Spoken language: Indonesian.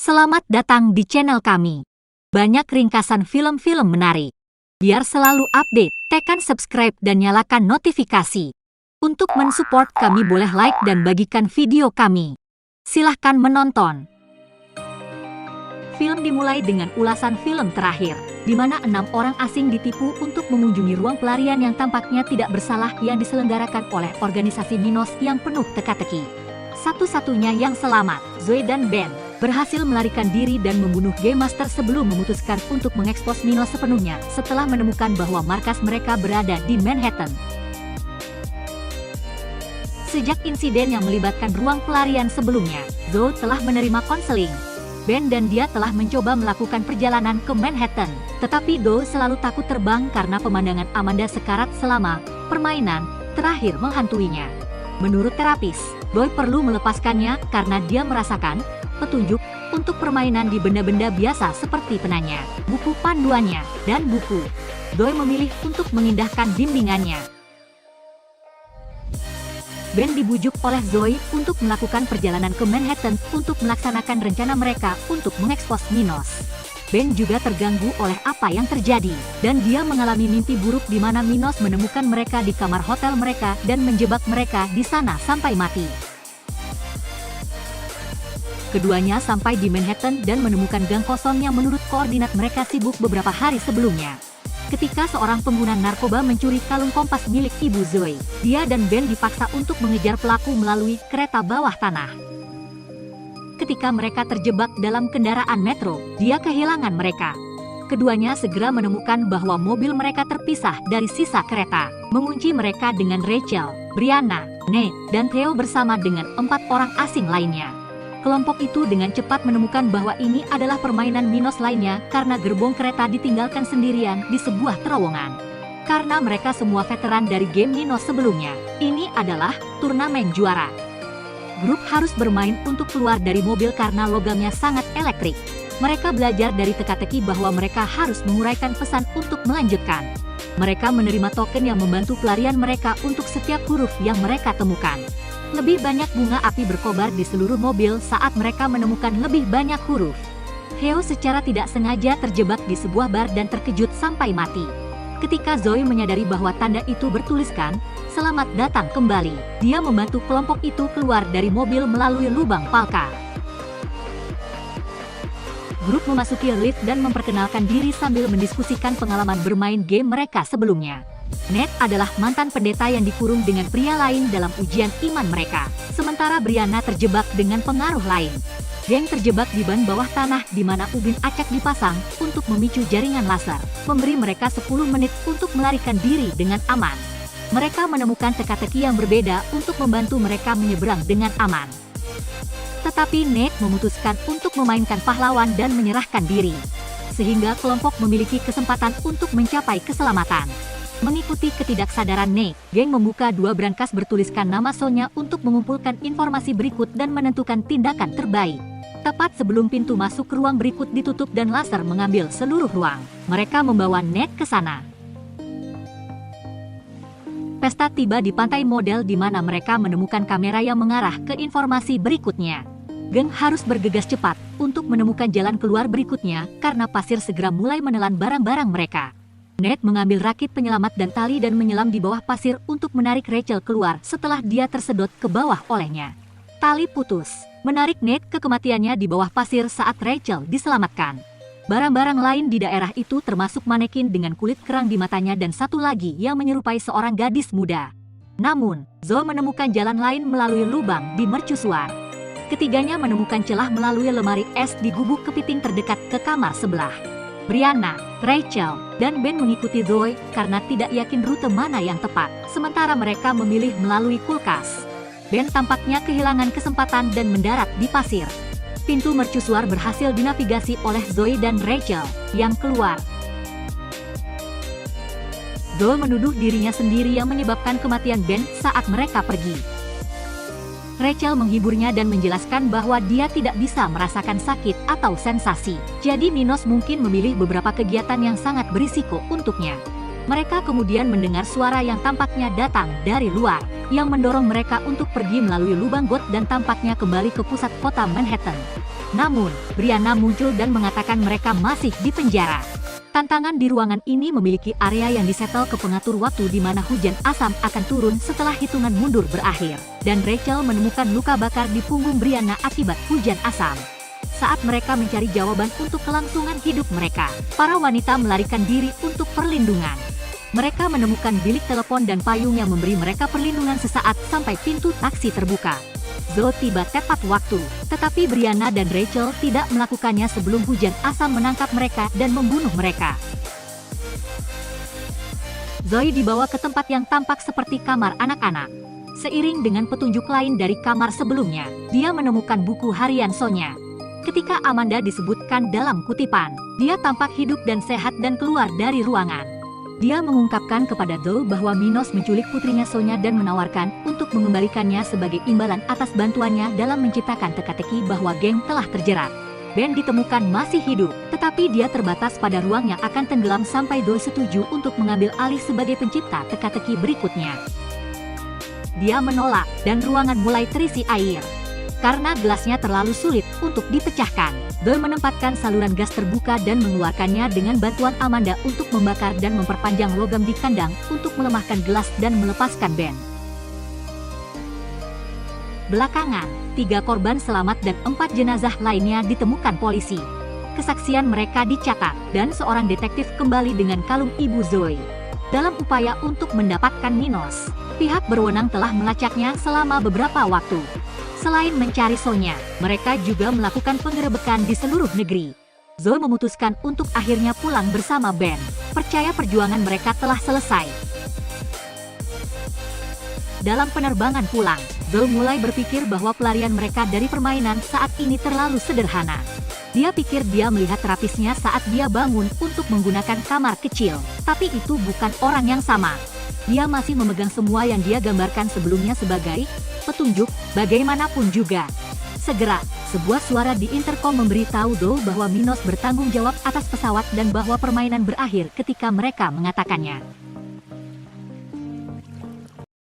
Selamat datang di channel kami. Banyak ringkasan film-film menarik. Biar selalu update, tekan subscribe dan nyalakan notifikasi. Untuk mensupport kami boleh like dan bagikan video kami. Silahkan menonton. Film dimulai dengan ulasan film terakhir, di mana 6 orang asing ditipu untuk mengunjungi ruang pelarian yang tampaknya tidak bersalah yang diselenggarakan oleh organisasi Minos yang penuh teka-teki. Satu-satunya yang selamat, Zoe dan Ben, berhasil melarikan diri dan membunuh Game Master sebelum memutuskan untuk mengekspos Minos sepenuhnya setelah menemukan bahwa markas mereka berada di Manhattan. Sejak insiden yang melibatkan ruang pelarian sebelumnya, Zoe telah menerima konseling. Ben dan dia telah mencoba melakukan perjalanan ke Manhattan, tetapi Zoe selalu takut terbang karena pemandangan Amanda sekarat selama permainan terakhir menghantuinya. Menurut terapis, Zoe perlu melepaskannya karena dia merasakan petunjuk untuk permainan di benda-benda biasa seperti penanya, buku panduannya, dan buku. Zoe memilih untuk mengindahkan bimbingannya. Ben dibujuk oleh Zoe untuk melakukan perjalanan ke Manhattan untuk melaksanakan rencana mereka untuk mengekspos Minos. Ben juga terganggu oleh apa yang terjadi, dan dia mengalami mimpi buruk di mana Minos menemukan mereka di kamar hotel mereka dan menjebak mereka di sana sampai mati. Keduanya sampai di Manhattan dan menemukan gang kosong yang menurut koordinat mereka sibuk beberapa hari sebelumnya. Ketika seorang pengguna narkoba mencuri kalung kompas milik ibu Zoe, dia dan Ben dipaksa untuk mengejar pelaku melalui kereta bawah tanah. Ketika mereka terjebak dalam kendaraan metro, dia kehilangan mereka. Keduanya segera menemukan bahwa mobil mereka terpisah dari sisa kereta, mengunci mereka dengan Rachel, Brianna, Nate, dan Theo bersama dengan 4 orang asing lainnya. Kelompok itu dengan cepat menemukan bahwa ini adalah permainan Minos lainnya karena gerbong kereta ditinggalkan sendirian di sebuah terowongan. Karena mereka semua veteran dari game Minos sebelumnya, ini adalah turnamen juara. Grup harus bermain untuk keluar dari mobil karena logamnya sangat elektrik. Mereka belajar dari teka-teki bahwa mereka harus menguraikan pesan untuk melanjutkan. Mereka menerima token yang membantu pelarian mereka untuk setiap huruf yang mereka temukan. Lebih banyak bunga api berkobar di seluruh mobil saat mereka menemukan lebih banyak huruf. Theo secara tidak sengaja terjebak di sebuah bar dan terkejut sampai mati. Ketika Zoe menyadari bahwa tanda itu bertuliskan, "Selamat datang kembali," dia membantu kelompok itu keluar dari mobil melalui lubang palka. Grup memasuki lift dan memperkenalkan diri sambil mendiskusikan pengalaman bermain game mereka sebelumnya. Nate adalah mantan pendeta yang dikurung dengan pria lain dalam ujian iman mereka, sementara Brianna terjebak dengan pengaruh lain. Geng terjebak di ban bawah tanah di mana ubin acak dipasang untuk memicu jaringan laser, memberi mereka 10 menit untuk melarikan diri dengan aman. Mereka menemukan teka-teki yang berbeda untuk membantu mereka menyeberang dengan aman. Tetapi Nate memutuskan untuk memainkan pahlawan dan menyerahkan diri, sehingga kelompok memiliki kesempatan untuk mencapai keselamatan. Mengikuti ketidaksadaran Nate, geng membuka 2 brankas bertuliskan nama Sonya untuk mengumpulkan informasi berikut dan menentukan tindakan terbaik. Tepat sebelum pintu masuk ruang berikut ditutup dan laser mengambil seluruh ruang, mereka membawa Nate ke sana. Pesta tiba di pantai model di mana mereka menemukan kamera yang mengarah ke informasi berikutnya. Geng harus bergegas cepat untuk menemukan jalan keluar berikutnya karena pasir segera mulai menelan barang-barang mereka. Nate mengambil rakit penyelamat dan tali dan menyelam di bawah pasir untuk menarik Rachel keluar setelah dia tersedot ke bawah olehnya. Tali putus, menarik Nate ke kematiannya di bawah pasir saat Rachel diselamatkan. Barang-barang lain di daerah itu termasuk manekin dengan kulit kerang di matanya dan satu lagi yang menyerupai seorang gadis muda. Namun, Zoe menemukan jalan lain melalui lubang di mercusuar. Ketiganya menemukan celah melalui lemari es di gubuk kepiting terdekat ke kamar sebelah. Brianna, Rachel, dan Ben mengikuti Zoe karena tidak yakin rute mana yang tepat, sementara mereka memilih melalui kulkas. Ben tampaknya kehilangan kesempatan dan mendarat di pasir. Pintu mercusuar berhasil dinavigasi oleh Zoe dan Rachel, yang keluar. Zoe menuduh dirinya sendiri yang menyebabkan kematian Ben saat mereka pergi. Rachel menghiburnya dan menjelaskan bahwa dia tidak bisa merasakan sakit atau sensasi. Jadi Minos mungkin memilih beberapa kegiatan yang sangat berisiko untuknya. Mereka kemudian mendengar suara yang tampaknya datang dari luar, yang mendorong mereka untuk pergi melalui lubang got dan tampaknya kembali ke pusat kota Manhattan. Namun, Brianna muncul dan mengatakan mereka masih di penjara. Tantangan di ruangan ini memiliki area yang disetel ke pengatur waktu di mana hujan asam akan turun setelah hitungan mundur berakhir. Dan Rachel menemukan luka bakar di punggung Brianna akibat hujan asam. Saat mereka mencari jawaban untuk kelangsungan hidup mereka, para wanita melarikan diri untuk perlindungan. Mereka menemukan bilik telepon dan payung yang memberi mereka perlindungan sesaat sampai pintu taksi terbuka. Zoe tiba tepat waktu, tetapi Brianna dan Rachel tidak melakukannya sebelum hujan asam menangkap mereka dan membunuh mereka. Zoe dibawa ke tempat yang tampak seperti kamar anak-anak. Seiring dengan petunjuk lain dari kamar sebelumnya, dia menemukan buku harian Sonya. Ketika Amanda disebutkan dalam kutipan, dia tampak hidup dan sehat dan keluar dari ruangan. Dia mengungkapkan kepada Zoe bahwa Minos menculik putrinya Sonya dan menawarkan untuk mengembalikannya sebagai imbalan atas bantuannya dalam menciptakan teka-teki bahwa geng telah terjerat. Ben ditemukan masih hidup, tetapi dia terbatas pada ruang yang akan tenggelam sampai Zoe setuju untuk mengambil alih sebagai pencipta teka-teki berikutnya. Dia menolak, dan ruangan mulai terisi air. Karena gelasnya terlalu sulit untuk dipecahkan, Zoe menempatkan saluran gas terbuka dan mengeluarkannya dengan bantuan Amanda untuk membakar dan memperpanjang logam di kandang untuk melemahkan gelas dan melepaskan Ben. Belakangan, 3 korban selamat dan 4 jenazah lainnya ditemukan polisi. Kesaksian mereka dicatat, dan seorang detektif kembali dengan kalung ibu Zoe. Dalam upaya untuk mendapatkan Minos, pihak berwenang telah melacaknya selama beberapa waktu. Selain mencari Sonya, mereka juga melakukan penggerebekan di seluruh negeri. Zoe memutuskan untuk akhirnya pulang bersama Ben. Percaya perjuangan mereka telah selesai. Dalam penerbangan pulang, Zoe mulai berpikir bahwa pelarian mereka dari permainan saat ini terlalu sederhana. Dia pikir dia melihat terapisnya saat dia bangun untuk menggunakan kamar kecil, tapi itu bukan orang yang sama. Dia masih memegang semua yang dia gambarkan sebelumnya sebagai petunjuk, bagaimanapun juga. Segera, sebuah suara di intercom memberitahu Zoe bahwa Minos bertanggung jawab atas pesawat dan bahwa permainan berakhir ketika mereka mengatakannya.